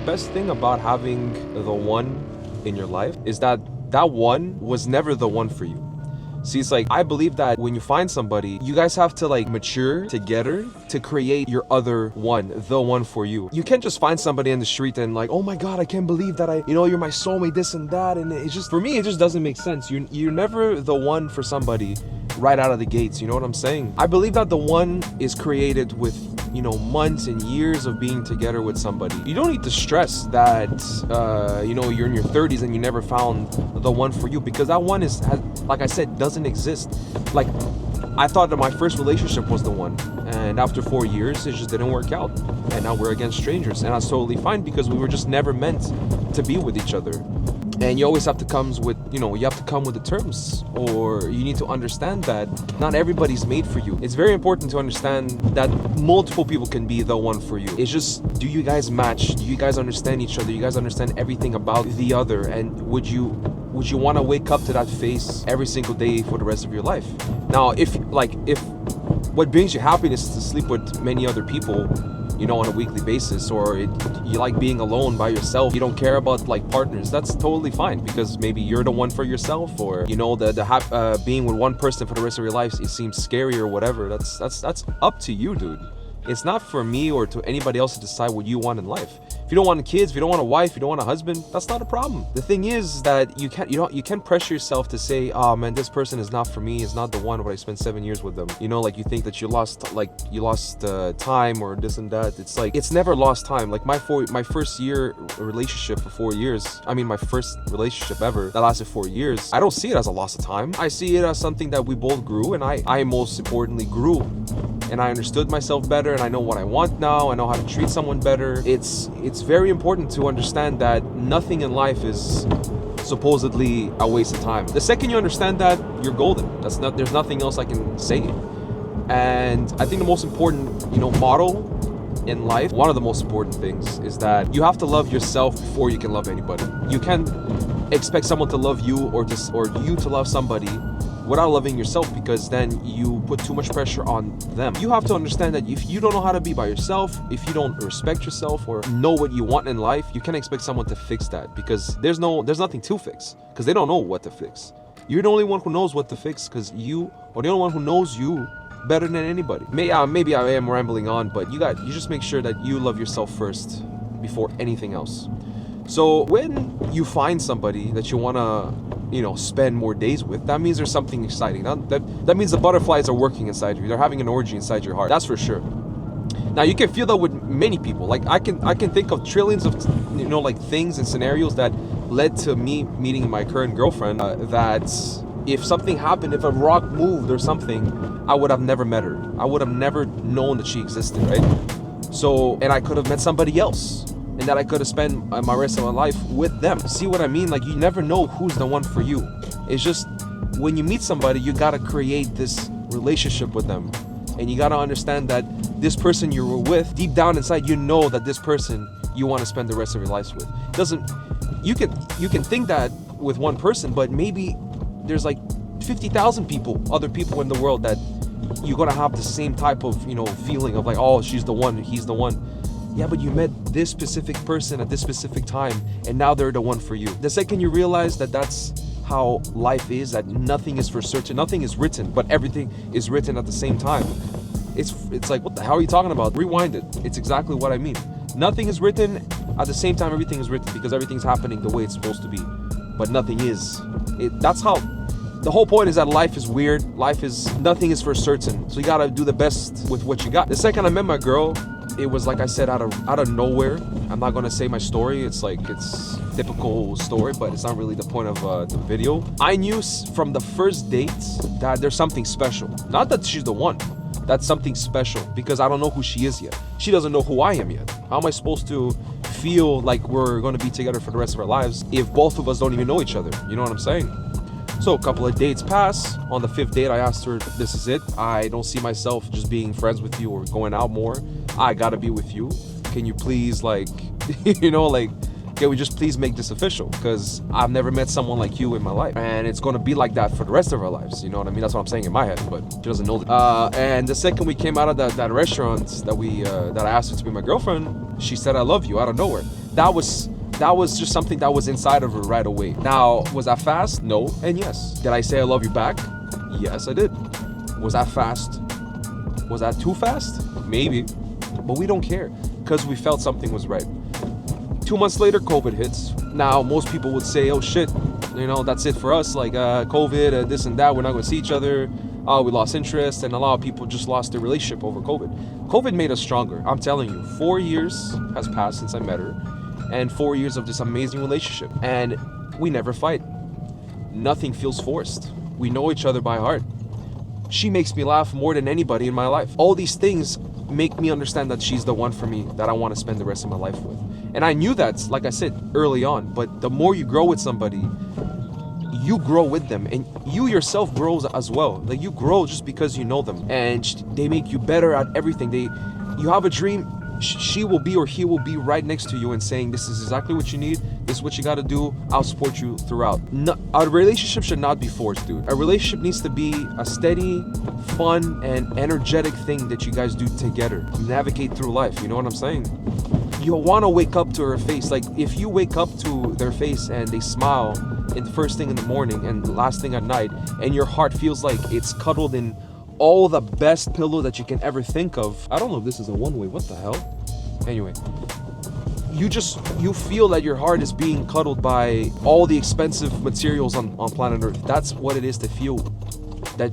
best thing about having the one in your life is that that one was never the one for you. See, it's like, I believe that when you find somebody, you guys have to like mature together to create your other one, the one for you. You can't just find somebody in the street and like, oh my God, I can't believe that you're my soulmate, this and that. And it's just, for me, it just doesn't make sense. You're never the one for somebody right out of the gates. You know what I'm saying? I believe that the one is created with, months and years of being together with somebody. You don't need to stress that, you're in your 30s and you never found the one for you, because that one like I said, doesn't exist. Like, I thought that my first relationship was the one, and after 4 years, it just didn't work out. And now we're against strangers, and that's totally fine because we were just never meant to be with each other. And you always have to come with the terms, or you need to understand that not everybody's made for you. It's very important to understand that multiple people can be the one for you. It's just, do you guys match? Do you guys understand each other? You guys understand everything about the other? And would you want to wake up to that face every single day for the rest of your life? Now, if what brings you happiness is to sleep with many other people, on a weekly basis, or you like being alone by yourself, you don't care about like partners, that's totally fine, because maybe you're the one for yourself, or being with one person for the rest of your life, it seems scary or whatever. That's up to you, dude. It's not for me or to anybody else to decide what you want in life. If you don't want kids, if you don't want a wife, if you don't want a husband, that's not a problem. The thing is that you can't pressure yourself to say, oh man, this person is not for me, is not the one, but I spent 7 years with them. Like you think that you lost time or this and that. It's like, it's never lost time. Like my first year relationship for 4 years, my first relationship ever that lasted 4 years, I don't see it as a loss of time. I see it as something that we both grew, and I most importantly grew. And I understood myself better, and I know what I want now. I know how to treat someone better. It's very important to understand that nothing in life is supposedly a waste of time. The second you understand that, you're golden. There's nothing else I can say. And I think the most important, motto in life, one of the most important things, is that you have to love yourself before you can love anybody. You can't expect someone to love you or you to love somebody without loving yourself, because then you put too much pressure on them. You have to understand that if you don't know how to be by yourself, if you don't respect yourself or know what you want in life, you can't expect someone to fix that, because there's nothing to fix, because they don't know what to fix. You're the only one who knows what to fix, because you are the only one who knows you better than anybody. Maybe I am rambling on, but you just make sure that you love yourself first before anything else. So when you find somebody that you want to spend more days with, that means there's something exciting. That means the butterflies are working inside you. They're having an orgy inside your heart. That's for sure. Now you can feel that with many people. Like I can think of trillions of things and scenarios that led to me meeting my current girlfriend. That if something happened, if a rock moved or something, I would have never met her. I would have never known that she existed, right? So, and I could have met somebody else, and that I could have spent my rest of my life with them. See what I mean? Like, you never know who's the one for you. It's just, when you meet somebody, you gotta create this relationship with them. And you gotta understand that this person you were with, deep down inside, you know that this person you want to spend the rest of your life with. You can think that with one person, but maybe there's like 50,000 other people in the world that you're gonna have the same type of, feeling of like, oh, she's the one, he's the one. Yeah, but you met this specific person at this specific time, and now they're the one for you. The second you realize that that's how life is, that nothing is for certain, nothing is written, but everything is written at the same time. It's like, what the hell are you talking about? Rewind it. It's exactly what I mean. Nothing is written at the same time. Everything is written because everything's happening the way it's supposed to be, but nothing is. That's how. The whole point is that life is weird. Nothing is for certain. So you gotta do the best with what you got. The second I met my girl, it was like I said, out of nowhere. I'm not gonna say my story. It's typical story, but it's not really the point of the video. I knew from the first date that there's something special. Not that she's the one. That's something special, because I don't know who she is yet. She doesn't know who I am yet. How am I supposed to feel like we're gonna be together for the rest of our lives if both of us don't even know each other? You know what I'm saying? So a couple of dates pass. On the 5th date, I asked her, this is it. I don't see myself just being friends with you or going out more. I gotta be with you. Can you please, can we just please make this official? Because I've never met someone like you in my life. And it's gonna be like that for the rest of our lives. You know what I mean? That's what I'm saying in my head, but she doesn't know that. And the second we came out of that restaurant that I asked her to be my girlfriend, she said, I love you, out of nowhere. that was just something that was inside of her right away. Now, was that fast? No, and yes. Did I say I love you back? Yes, I did. Was that fast? Was that too fast? Maybe, but we don't care because we felt something was right. 2 months later, COVID hits. Now, most people would say, oh shit, that's it for us. Like COVID, this and that, we're not gonna see each other. We lost interest, and a lot of people just lost their relationship over COVID. COVID made us stronger. I'm telling you, 4 years has passed since I met her, and 4 years of this amazing relationship. And we never fight. Nothing feels forced. We know each other by heart. She makes me laugh more than anybody in my life. All these things make me understand that she's the one for me that I want to spend the rest of my life with. And I knew that, like I said, early on. But the more you grow with somebody, you grow with them, and you yourself grows as well. Like, you grow just because you know them, and they make you better at everything. You have a dream, she will be or he will be right next to you and saying, this is exactly what you need, this is what you got to do, I'll support you throughout. A relationship should not be forced, dude. A relationship needs to be a steady, fun, and energetic thing that you guys do together. Navigate through life, you know what I'm saying? You want to wake up to her face. Like, if you wake up to their face and they smile in the first thing in the morning and the last thing at night, and your heart feels like it's cuddled in all the best pillow that you can ever think of. I don't know if this is a one-way, what the hell? Anyway, you feel that your heart is being cuddled by all the expensive materials on planet Earth. That's what it is to feel that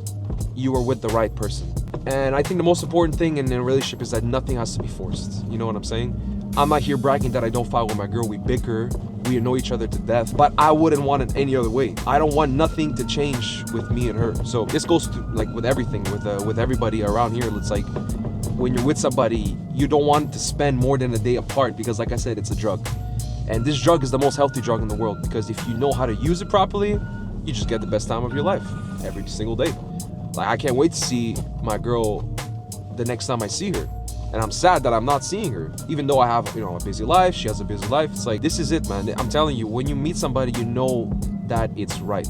you are with the right person. And I think the most important thing in a relationship is that nothing has to be forced. You know what I'm saying? I'm not here bragging that I don't fight with my girl. We bicker, we annoy each other to death, but I wouldn't want it any other way. I don't want nothing to change with me and her. So this goes to, like, with everything, with everybody around here. It's like, when you're with somebody, you don't want to spend more than a day apart, because like I said, it's a drug. And this drug is the most healthy drug in the world, because if you know how to use it properly, you just get the best time of your life every single day. Like, I can't wait to see my girl the next time I see her. And I'm sad that I'm not seeing her, even though I have, a busy life. She has a busy life. It's like, this is it, man. I'm telling you, when you meet somebody, you know that it's right.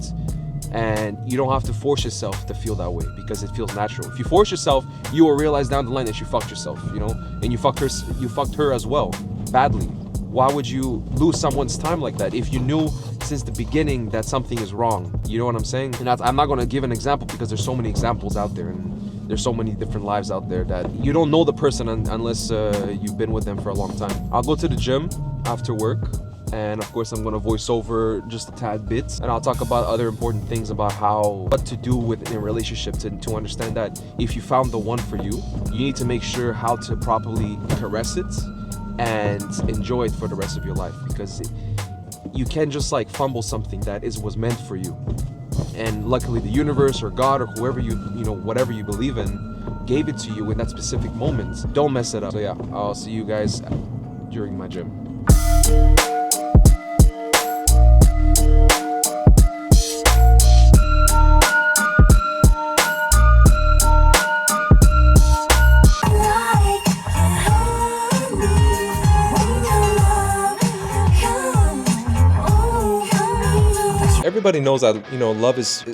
And you don't have to force yourself to feel that way, because it feels natural. If you force yourself, you will realize down the line that you fucked yourself, and you fucked her as well, badly. Why would you lose someone's time like that if you knew since the beginning that something is wrong? You know what I'm saying? And I'm not gonna give an example, because there's so many examples out there, and there's so many different lives out there that you don't know the person unless you've been with them for a long time. I'll go to the gym after work, and of course I'm gonna voice over just a tad bit, and I'll talk about other important things about what to do within a relationship to understand that if you found the one for you, you need to make sure how to properly caress it and enjoy it for the rest of your life, because you can't just like fumble something that was meant for you. And luckily the universe or God or whoever whatever you believe in gave it to you in that specific moment. Don't mess it up. So yeah, I'll see you guys during my gym. Everybody knows that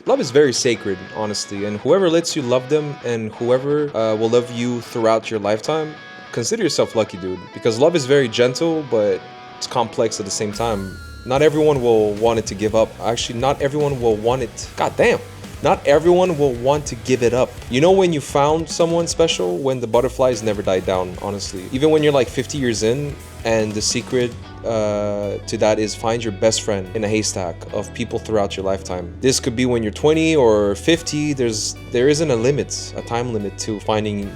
love is very sacred, honestly, and whoever lets you love them and whoever will love you throughout your lifetime, consider yourself lucky, dude, because love is very gentle, but it's complex at the same time. Not everyone will want it to give up. Actually, not everyone will want it. God damn. Not everyone will want to give it up. You know when you found someone special? When the butterflies never died down, honestly. Even when you're like 50 years in, and the secret to that is find your best friend in a haystack of people throughout your lifetime. This could be when you're 20 or 50. There isn't a time limit to finding,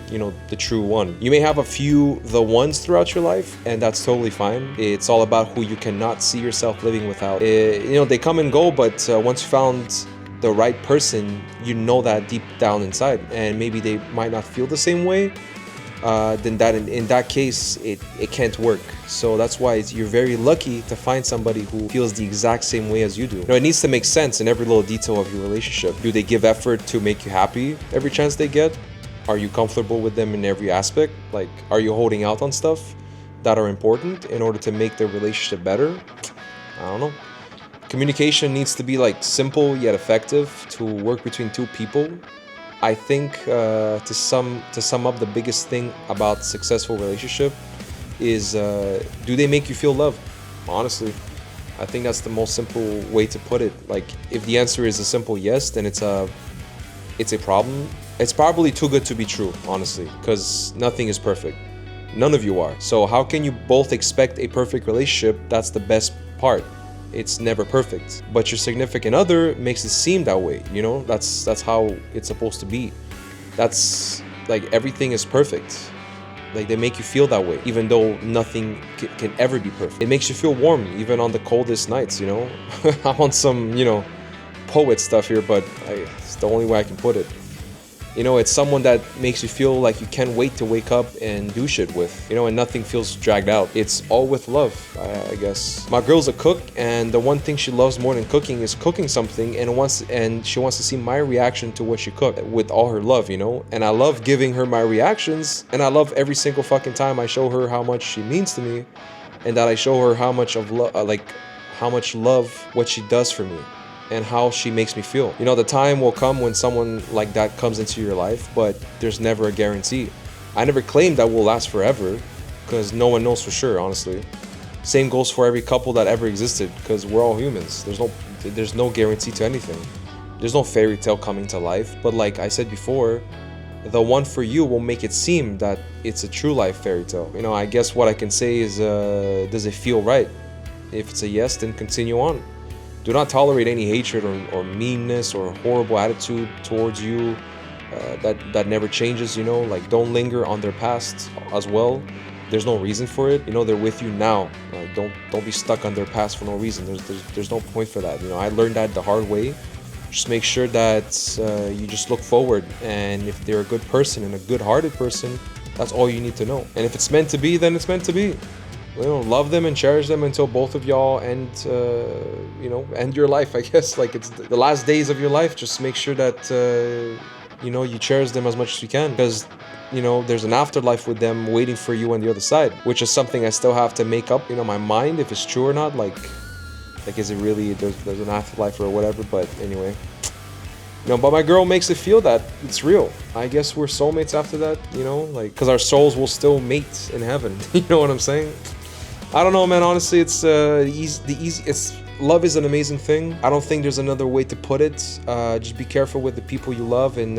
the true one. You may have a few the ones throughout your life, and that's totally fine. It's all about who you cannot see yourself living without. They come and go, but once you found the right person, you know that deep down inside, and maybe they might not feel the same way, then in that case it can't work. So that's why you're very lucky to find somebody who feels the exact same way as you do. It needs to make sense in every little detail of your relationship. Do they give effort to make you happy every chance they get? Are you comfortable with them in every aspect? Like, are you holding out on stuff that are important in order to make the relationship better? I don't know. Communication needs to be like simple yet effective to work between two people. I think to sum up, the biggest thing about successful relationship is do they make you feel loved? honestly. I think that's the most simple way to put it. Like, if the answer is a simple yes, then it's a problem. It's probably too good to be true, honestly, because nothing is perfect. None of you are. So how can you both expect a perfect relationship? That's the best part. It's never perfect. But your significant other makes it seem that way, you know? That's how it's supposed to be. That's like, everything is perfect. Like, they make you feel that way, even though nothing can ever be perfect. It makes you feel warm, even on the coldest nights, you know? I'm on some, poet stuff here, but it's the only way I can put it. You know, it's someone that makes you feel like you can't wait to wake up and do shit with, and nothing feels dragged out. It's all with love, I guess. My girl's a cook, and the one thing she loves more than cooking is cooking something, and she wants to see my reaction to what she cooked with all her love, And I love giving her my reactions, and I love every single fucking time I show her how much she means to me, and that I show her how much love what she does for me. And how she makes me feel. The time will come when someone like that comes into your life, but there's never a guarantee. I never claim that will last forever, because no one knows for sure, honestly. Same goes for every couple that ever existed, because we're all humans. There's no guarantee to anything. There's no fairy tale coming to life, but like I said before, the one for you will make it seem that it's a true life fairy tale. I guess what I can say is, does it feel right? If it's a yes, then continue on. Do not tolerate any hatred or meanness or horrible attitude towards you that never changes, Like, don't linger on their past as well. There's no reason for it. They're with you now. Don't be stuck on their past for no reason. There's no point for that. I learned that the hard way. Just make sure that you just look forward. And if they're a good person and a good-hearted person, that's all you need to know. And if it's meant to be, then it's meant to be. Love them and cherish them until both of y'all end your life, I guess. Like, it's the last days of your life. Just make sure that, you cherish them as much as you can, because, there's an afterlife with them waiting for you on the other side, which is something I still have to make up, my mind, if it's true or not. Like is it really, there's an afterlife or whatever, but anyway. But my girl makes it feel that it's real. I guess we're soulmates after that, because our souls will still mate in heaven. You know what I'm saying? I don't know, man. Honestly, it's love is an amazing thing. I don't think there's another way to put it. Just be careful with the people you love, and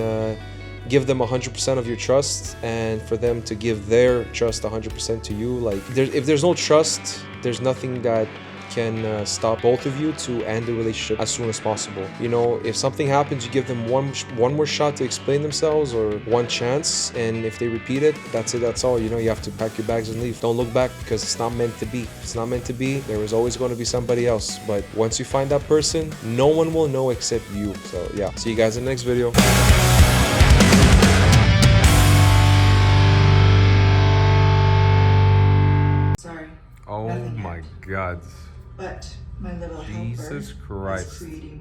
give them 100% of your trust, and for them to give their trust 100% to you. Like, if there's no trust, there's nothing that can stop both of you to end the relationship as soon as possible. If something happens, you give them one more shot to explain themselves, or one chance, and if they repeat it, that's it, that's all. You have to pack your bags and leave. Don't look back, because it's not meant to be. If it's not meant to be, there is always going to be somebody else. But once you find that person, no one will know except you. So yeah, see you guys in the next video. Sorry. Oh my God. But my little Jesus helper Christ. is creating